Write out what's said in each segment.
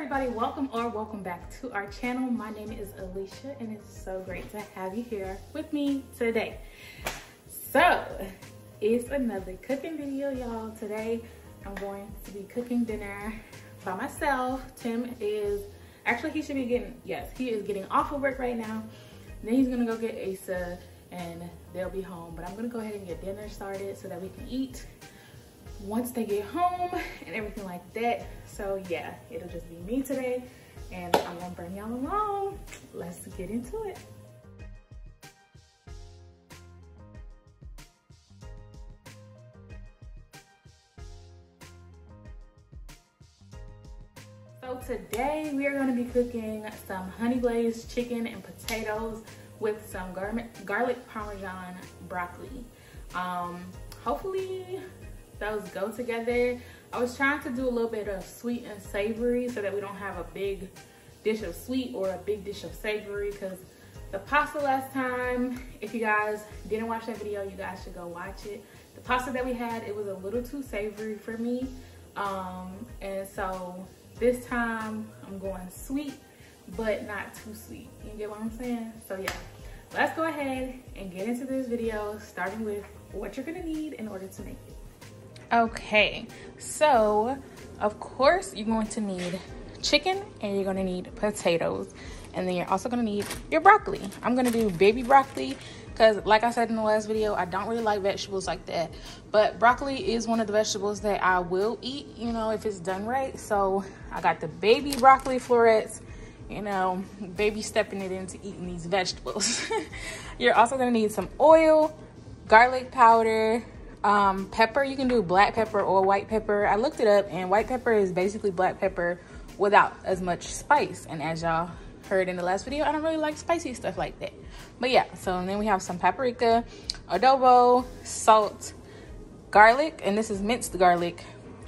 everybody, welcome back to our channel. My name is Alicia and it's so great to have you here with me today. So it's another cooking video, y'all. Today I'm going to be cooking dinner by myself. Tim is actually, he is getting off of work right now. Then he's gonna go get Asa and they'll be home, but I'm gonna go ahead and get dinner started so that we can eat once they get home and everything like that. So yeah, it'll just be me today and I'm gonna bring y'all along. Let's get into it. So today we are going to be cooking some honey glazed chicken and potatoes with some garlic parmesan broccoli. Hopefully those go together. I was trying to do a little bit of sweet and savory so that we don't have a big dish of sweet or a big dish of savory, because the pasta last time, if you guys didn't watch that video, you guys should go watch it. The pasta that we had, it was a little too savory for me. And so this time I'm going sweet, but not too sweet. You get what I'm saying? So yeah, let's go ahead and get into this video, starting with what you're gonna need in order to make it. Okay, so of course you're going to need chicken and you're going to need potatoes, and then you're also going to need your broccoli. I'm going to do baby broccoli because, like I said in the last video, I don't really like vegetables like that, but broccoli is one of the vegetables that I will eat, you know, if it's done right. So I got the baby broccoli florets, you know, baby stepping it into eating these vegetables. You're also going to need some oil, garlic powder, pepper. You can do black pepper or white pepper. I looked it up and white pepper is basically black pepper without as much spice, and as y'all heard in the last video, I don't really like spicy stuff like that. But yeah, so then we have some paprika, adobo, salt, garlic, and this is minced garlic,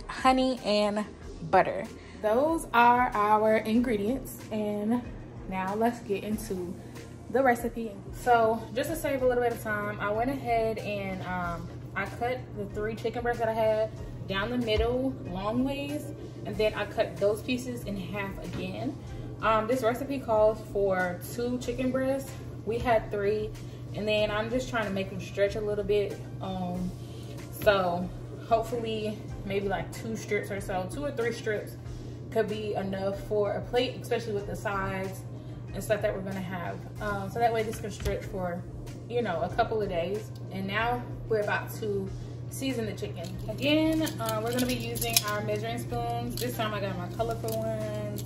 honey, and butter. Those are our ingredients, and now let's get into the recipe. So just to save a little bit of time, I went ahead and I cut the 3 chicken breasts that I had down the middle long ways, and then I cut those pieces in half again. This recipe calls for 2 chicken breasts. We had 3, and then I'm just trying to make them stretch a little bit. So hopefully maybe like 2 strips or so, 2 or 3 strips could be enough for a plate, especially with the sides and stuff that we're gonna have. So that way this can stretch for, you know, a couple of days. And now we're about to season the chicken. Again, we're gonna be using our measuring spoons. This time I got my colorful ones.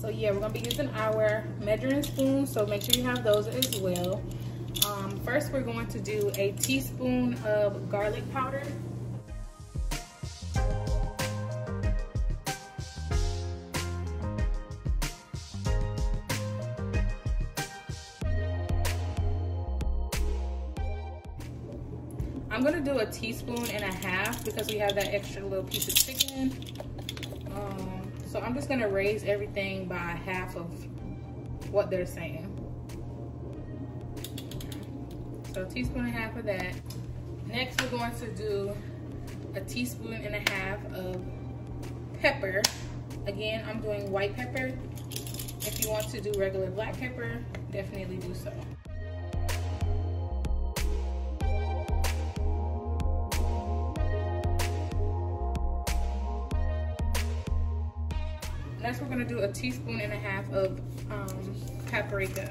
So yeah, we're gonna be using our measuring spoons, so make sure you have those as well. First, we're going to do a teaspoon of garlic powder. I'm gonna do a teaspoon and a half because we have that extra little piece of chicken. So I'm just gonna raise everything by half of what they're saying. So a teaspoon and a half of that. Next, we're going to do a teaspoon and a half of pepper. Again, I'm doing white pepper. If you want to do regular black pepper, definitely do so. Next, we're gonna do a teaspoon and a half of paprika.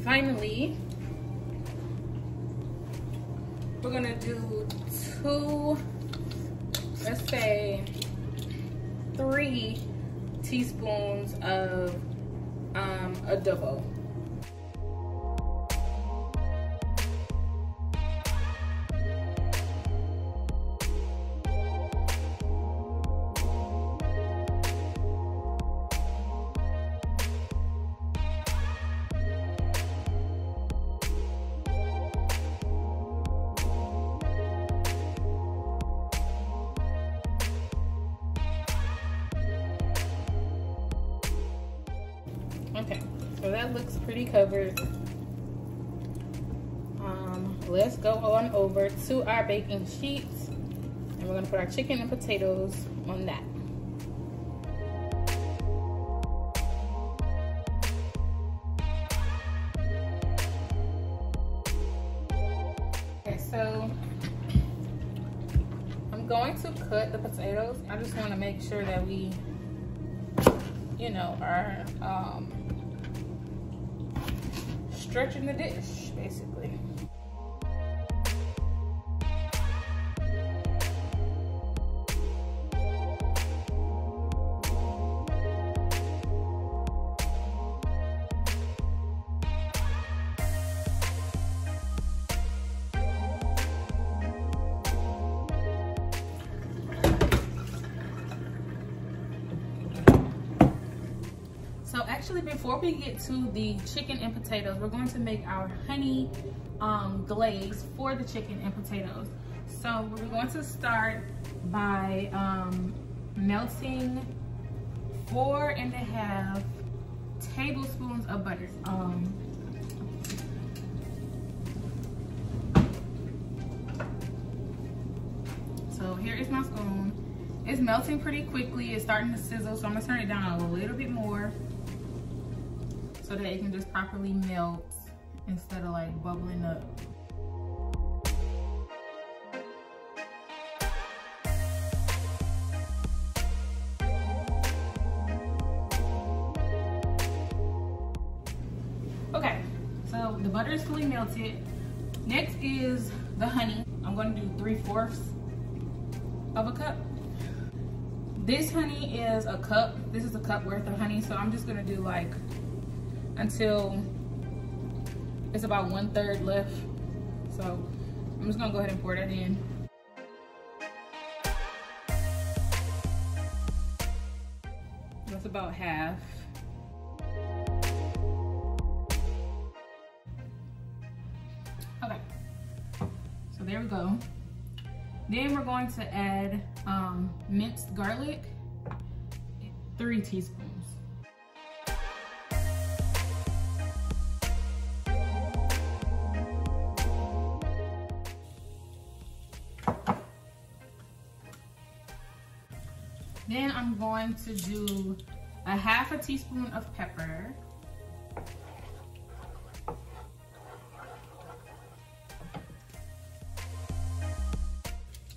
Finally, we're gonna do 2, let's say 3 teaspoons of adobo. Okay, so that looks pretty covered. let's go on over to our baking sheets, and we're gonna put our chicken and potatoes on that. Okay, so I'm going to cut the potatoes. I just want to make sure that we, you know, are stretching the dish, basically. So actually, before we get to the chicken and potatoes, we're going to make our honey glaze for the chicken and potatoes. So we're going to start by melting 4.5 tablespoons of butter. So here is my spoon. It's melting pretty quickly. It's starting to sizzle, so I'm gonna turn it down a little bit more so that it can just properly melt instead of like bubbling up. Okay, so the butter is fully melted. Next is the honey. I'm gonna do 3/4 of a cup. This honey is a cup. This is a cup worth of honey, so I'm just gonna do like until it's about 1/3 left. So I'm just gonna go ahead and pour that in. That's about half. Okay, so there we go. Then we're going to add minced garlic, 3 teaspoons. Then I'm going to do 1/2 teaspoon of pepper.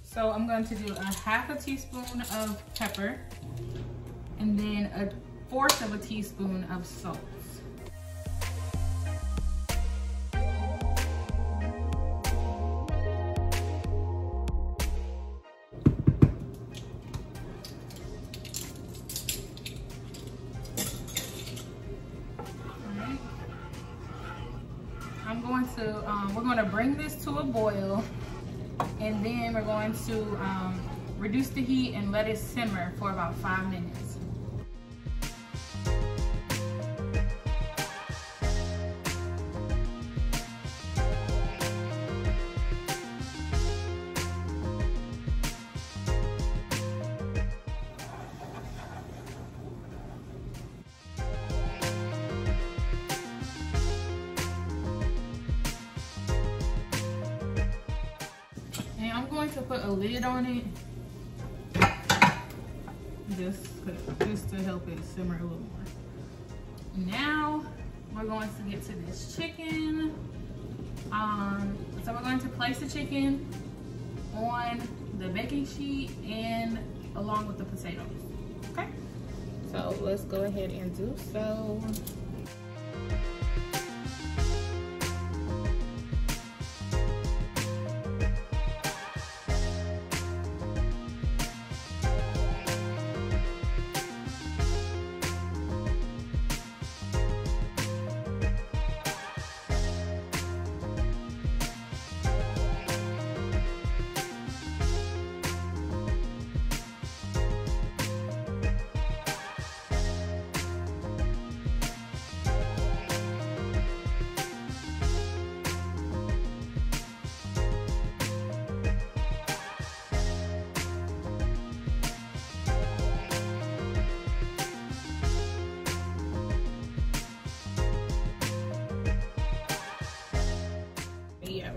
So I'm going to do 1/2 teaspoon of pepper and then 1/4 teaspoon of salt. We're going to bring this to a boil, and then we're going to reduce the heat and let it simmer for about 5 minutes. I'm going to put a lid on it just to help it simmer a little more. Now we're going to get to this chicken. So we're going to place the chicken on the baking sheet and along with the potatoes. Okay, so let's go ahead and do so.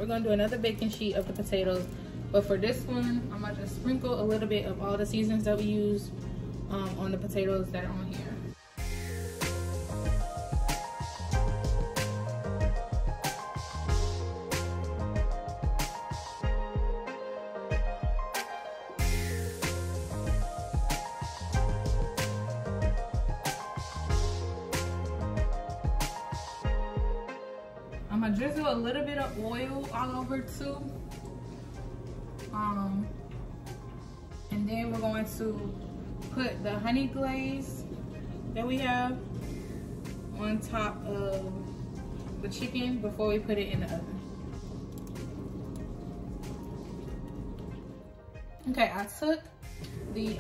we're gonna do another baking sheet of the potatoes, but for this one, I'm gonna just sprinkle a little bit of all the seasonings that we use on the potatoes that are on here. I'm gonna drizzle a little bit of oil all over too. And then we're going to put the honey glaze that we have on top of the chicken before we put it in the oven. Okay, I took the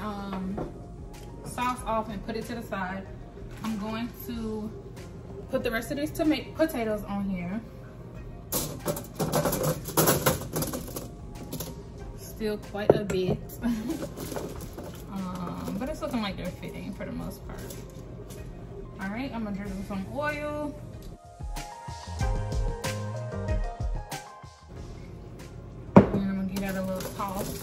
sauce off and put it to the side. I'm going to put the rest of these potatoes on here. Still quite a bit. But it's looking like they're fitting for the most part. All right, I'm gonna drizzle some oil. And I'm gonna get out a little toss.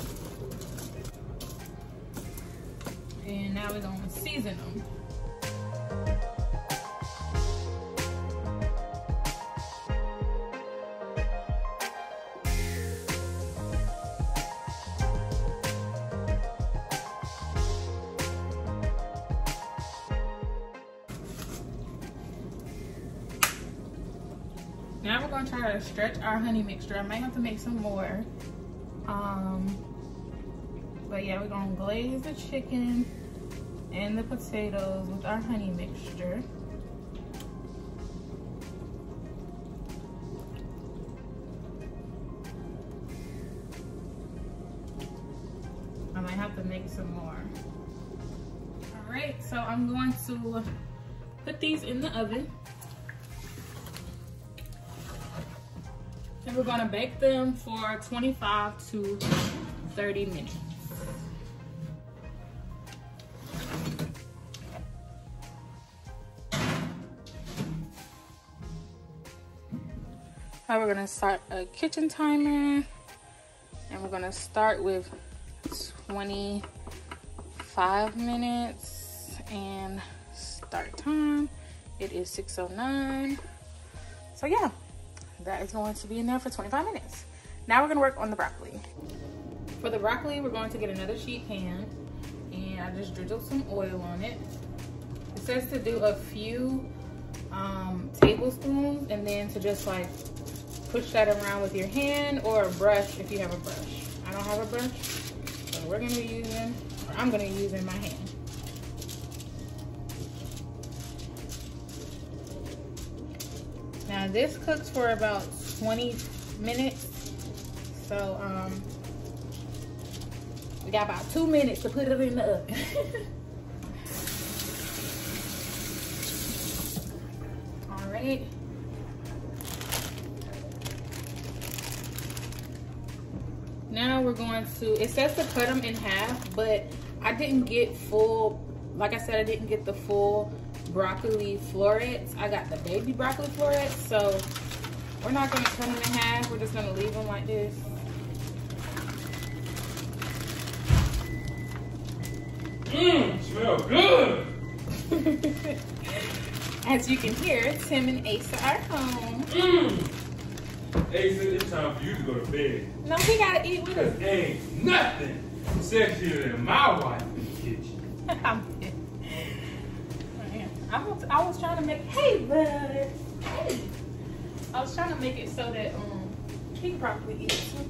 And now we're gonna season them. Now we're gonna try to stretch our honey mixture. I might have to make some more. But yeah, we're gonna glaze the chicken and the potatoes with our honey mixture. I might have to make some more. All right, so I'm going to put these in the oven. And we're gonna bake them for 25 to 30 minutes. Now we're gonna start a kitchen timer, and we're gonna start with 25 minutes and start time. It is 6:09. So yeah. That is going to be in there for 25 minutes. Now we're gonna work on the broccoli. For the broccoli, we're going to get another sheet pan, and I just drizzled some oil on it. It says to do a few tablespoons, and then to just like push that around with your hand or a brush if you have a brush. I don't have a brush, so we're gonna be using, or I'm gonna use in my hand. Now this cooks for about 20 minutes. So we got about 2 minutes to put it in the oven. All right. Now we're going to, it says to cut them in half, but I didn't get full, like I said, I didn't get the full broccoli florets. I got the baby broccoli florets, so we're not gonna cut them in half. We're just gonna leave them like this. Smell good. As you can hear, Tim and Asa are home. Asa, it's time for you to go to bed. No, he gotta eat with us. Cause there ain't nothing sexier than my wife in the kitchen. I was trying to make, hey bud, hey. I was trying to make it so that he could probably eat it too.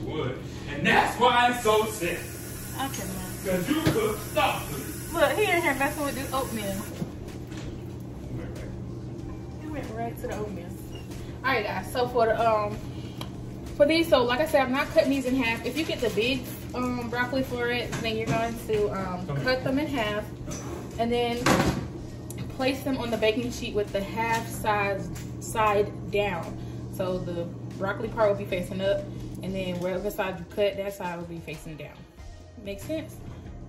Would. And that's why it's so sick. I cannot. Cause you cook softly. Look, he in here messing with this oatmeal. He went right to the oatmeal. All right, guys. So for the for these, so like I said, I'm not cutting these in half. If you get the big broccoli florets, then you're going to cut them in half, and then place them on the baking sheet with the half side down. So the broccoli part will be facing up, and then wherever side you cut, that side will be facing down. Make sense?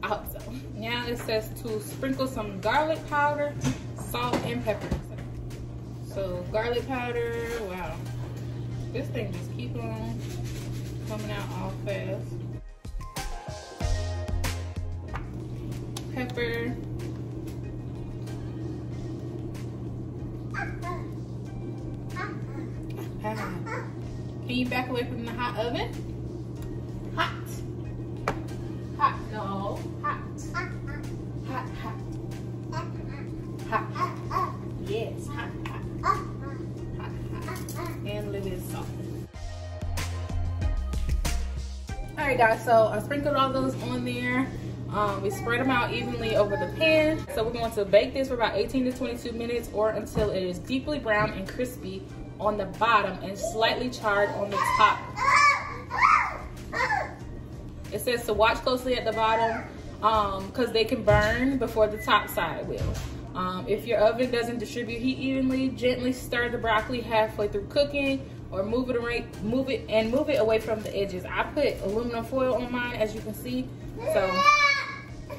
I hope so. Now it says to sprinkle some garlic powder, salt, and pepper. So garlic powder, wow. This thing just keep on coming out all fast. Pepper. Can you back away from the hot oven? Hot. Hot. No. Hot. Hot. Hot. Hot. Hot. Yes. Hot. Hot. Hot. Hot. And a little bit of salt. All right, guys. So I sprinkled all those on there. We spread them out evenly over the pan. So we're going to bake this for about 18 to 22 minutes or until it is deeply brown and crispy on the bottom and slightly charred on the top. It says to watch closely at the bottom because they can burn before the top side will. If your oven doesn't distribute heat evenly, gently stir the broccoli halfway through cooking or move it away from the edges. I put aluminum foil on mine, as you can see. So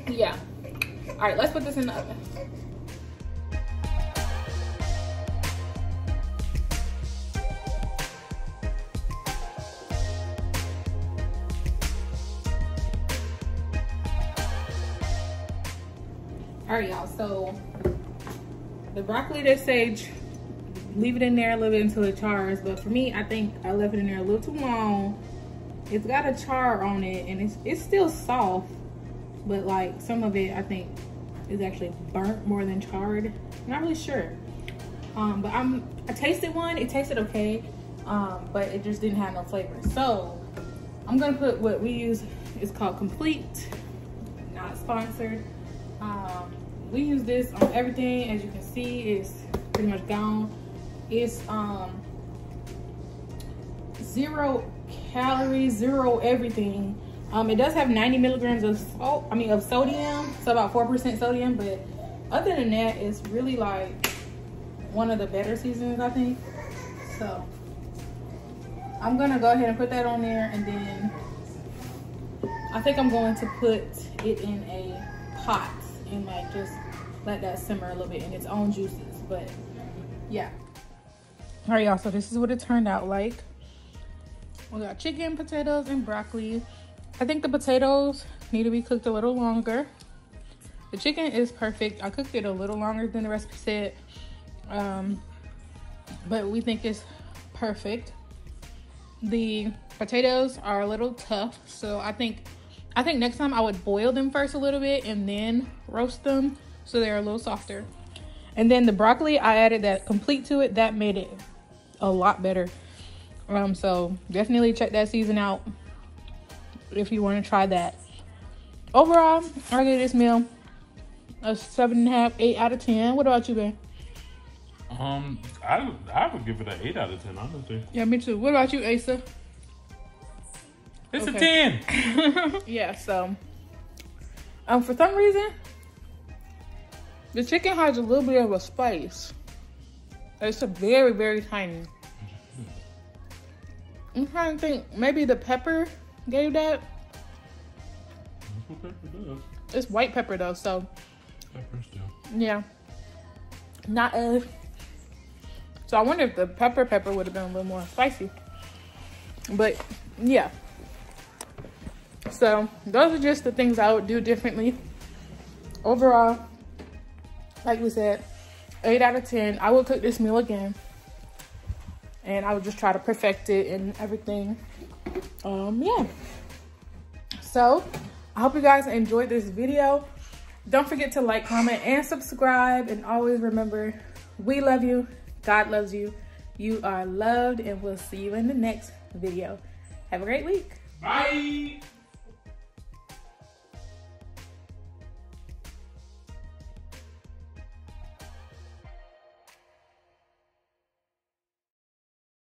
yeah. All right, let's put this in the oven. All right, y'all, so the broccoli, they say leave it in there a little bit until it chars, but for me, I think I left it in there a little too long. It's got a char on it and it's still soft, but like some of it I think is actually burnt more than charred. I'm not really sure. But I tasted one, it tasted okay, but it just didn't have no flavor. So I'm gonna put what we use, it's called Complete, not sponsored. We use this on everything. As you can see, it's pretty much gone. It's 0 calories, 0 everything. It does have 90 milligrams of sodium, so about 4% sodium, but other than that, it's really like one of the better seasonings, I think. So I'm gonna go ahead and put that on there, and then I think I'm going to put it in a pot and like just let that simmer a little bit in its own juices. But yeah. All right, y'all, so this is what it turned out like. We got chicken, potatoes, and broccoli. I think the potatoes need to be cooked a little longer. The chicken is perfect. I cooked it a little longer than the recipe said, but we think it's perfect. The potatoes are a little tough, so I think next time I would boil them first a little bit and then roast them so they're a little softer. And then the broccoli, I added that Complete to it. That made it a lot better. So definitely check that season out if you want to try that. Overall, I give this meal a 7.5, 8 out of 10. What about you, babe? I would give it an 8 out of 10, honestly. Yeah, me too. What about you, Asa? It's a 10. Yeah, so for some reason the chicken has a little bit of a spice. It's a very, very tiny. I'm trying to think, maybe the pepper gave that. That's what pepper does. It's white pepper though, so Pepper still. yeah, not as. So I wonder if the pepper would have been a little more spicy. But yeah. So those are just the things I would do differently. Overall, like we said, 8 out of 10. I will cook this meal again, and I would just try to perfect it and everything. Yeah. So I hope you guys enjoyed this video. Don't forget to like, comment, and subscribe. And always remember, we love you. God loves you. You are loved, and we'll see you in the next video. Have a great week. Bye.